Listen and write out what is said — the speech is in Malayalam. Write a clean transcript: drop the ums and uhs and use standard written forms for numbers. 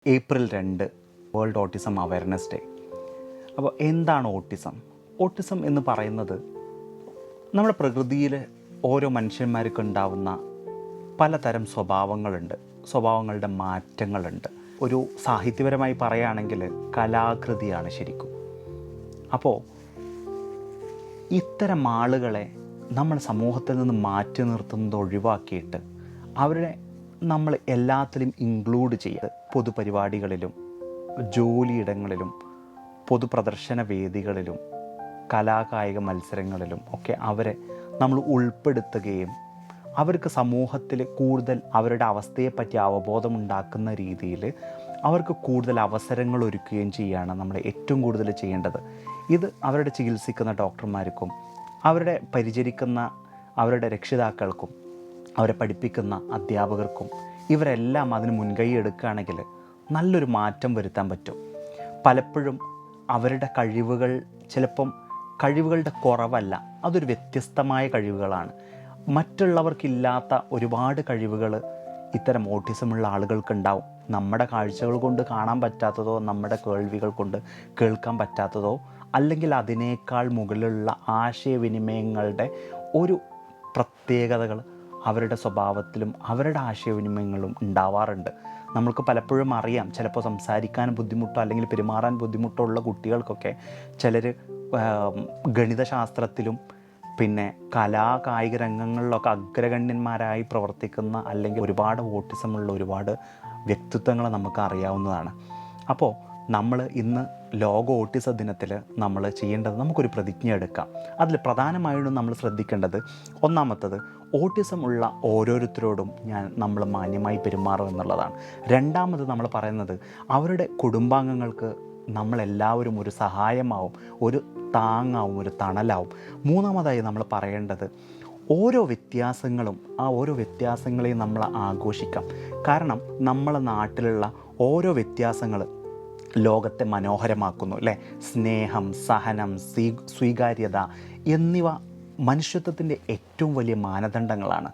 April 2 world autism awareness day. അപ്പോൾ എന്താണ് ഓട്ടിസം? ഓട്ടിസം എന്ന് പറയുന്നത് നമ്മുടെ പ്രകൃതിയിൽ ഓരോ മനുഷ്യന്മാർക്ക് ഉണ്ടാവുന്ന പലതരം സ്വഭാവങ്ങളുടെ മാറ്റങ്ങളുണ്ട്. ഒരു സാഹിത്യപരമായി പറയുകയാണെങ്കിൽ കലാകൃതിയാണ് ശരിക്കും. അപ്പോൾ ഇത്തരം ആളുകളെ നമ്മൾ സമൂഹത്തിൽ നിന്ന് മാറ്റി നിർത്തുന്നത് ഒഴിവാക്കിയിട്ട് അവരെ നമ്മൾ എല്ലാത്തിലും ഇൻക്ലൂഡ് ചെയ്ത് പൊതുപരിപാടികളിലും ജോലിയിടങ്ങളിലും പൊതുപ്രദർശന വേദികളിലും കലാകായിക മത്സരങ്ങളിലും ഒക്കെ അവരെ നമ്മൾ ഉൾപ്പെടുത്തുകയും അവർക്ക് സമൂഹത്തിൽ കൂടുതൽ അവരുടെ അവസ്ഥയെപ്പറ്റി അവബോധമുണ്ടാക്കുന്ന രീതിയിൽ അവർക്ക് കൂടുതൽ അവസരങ്ങൾ ഒരുക്കുകയും ചെയ്യുകയാണ് നമ്മൾ ഏറ്റവും കൂടുതൽ ചെയ്യേണ്ടത്. ഇത് അവരുടെ ചികിത്സിക്കുന്ന ഡോക്ടർമാർക്കും അവരുടെ പരിചരിക്കുന്ന അവരുടെ രക്ഷിതാക്കൾക്കും അവരെ പഠിപ്പിക്കുന്ന അധ്യാപകർക്കും ഇവരെല്ലാം അതിന് മുൻകൈ എടുക്കുകയാണെങ്കിൽ നല്ലൊരു മാറ്റം വരുത്താൻ പറ്റും. പലപ്പോഴും അവരുടെ കഴിവുകൾ ചിലപ്പം കഴിവുകളുടെ കുറവല്ല, അതൊരു വ്യത്യസ്തമായ കഴിവുകളാണ്. മറ്റുള്ളവർക്കില്ലാത്ത ഒരുപാട് കഴിവുകൾ ഇത്തരം ഓട്ടിസമുള്ള ആളുകൾക്കുണ്ടാവും. നമ്മുടെ കാഴ്ചകൾ കൊണ്ട് കാണാൻ പറ്റാത്തതോ നമ്മുടെ കേൾവികൾ കൊണ്ട് കേൾക്കാൻ പറ്റാത്തതോ അല്ലെങ്കിൽ അതിനേക്കാൾ മുകളിലുള്ള ആശയവിനിമയങ്ങളുടെ ഒരു പ്രത്യേകതകൾ അവരുടെ സ്വഭാവത്തിലും അവരുടെ ആശയവിനിമയങ്ങളും ഉണ്ടാവാറുണ്ട്. നമ്മൾക്ക് പലപ്പോഴും അറിയാം, ചിലപ്പോൾ സംസാരിക്കാൻ ബുദ്ധിമുട്ടോ അല്ലെങ്കിൽ പെരുമാറാൻ ബുദ്ധിമുട്ടോ ഉള്ള കുട്ടികൾക്കൊക്കെ ചിലർ ഗണിതശാസ്ത്രത്തിലും പിന്നെ കായിക രംഗങ്ങളിലൊക്കെ അഗ്രഗണ്യന്മാരായി പ്രവർത്തിക്കുന്ന അല്ലെങ്കിൽ ഒരുപാട് ഓട്ടിസമുള്ള ഒരുപാട് വ്യക്തിത്വങ്ങൾ നമുക്ക് അറിയാവുന്നതാണ്. അപ്പോൾ നമ്മൾ ഇന്ന് ലോക ഓട്ടിസ ദിനത്തിൽ നമ്മൾ ചെയ്യേണ്ടത് നമുക്കൊരു പ്രതിജ്ഞ എടുക്കാം. അതിൽ പ്രധാനമായിട്ടും നമ്മൾ ശ്രദ്ധിക്കേണ്ടത് ഒന്നാമത്തത് ഓട്ടിസം ഉള്ള ഓരോരുത്തരോടും നമ്മൾ മാന്യമായി പെരുമാറും എന്നുള്ളതാണ്. രണ്ടാമത് നമ്മൾ പറയുന്നത് അവരുടെ കുടുംബാംഗങ്ങൾക്ക് നമ്മളെല്ലാവരും ഒരു സഹായമാവും, ഒരു താങ്ങാവും, ഒരു തണലാവും. മൂന്നാമതായി നമ്മൾ പറയേണ്ടത് ഓരോ വ്യത്യാസങ്ങളെയും നമ്മൾ ആഘോഷിക്കാം. കാരണം നമ്മളെ നാട്ടിലുള്ള ഓരോ വ്യത്യാസങ്ങൾ ലോകത്തെ മനോഹരമാക്കുന്നു അല്ലേ? സ്നേഹം, സഹനം, സ്വീകാര്യത എന്നിവ മനുഷ്യത്വത്തിൻ്റെ ഏറ്റവും വലിയ മാനദണ്ഡങ്ങളാണ്.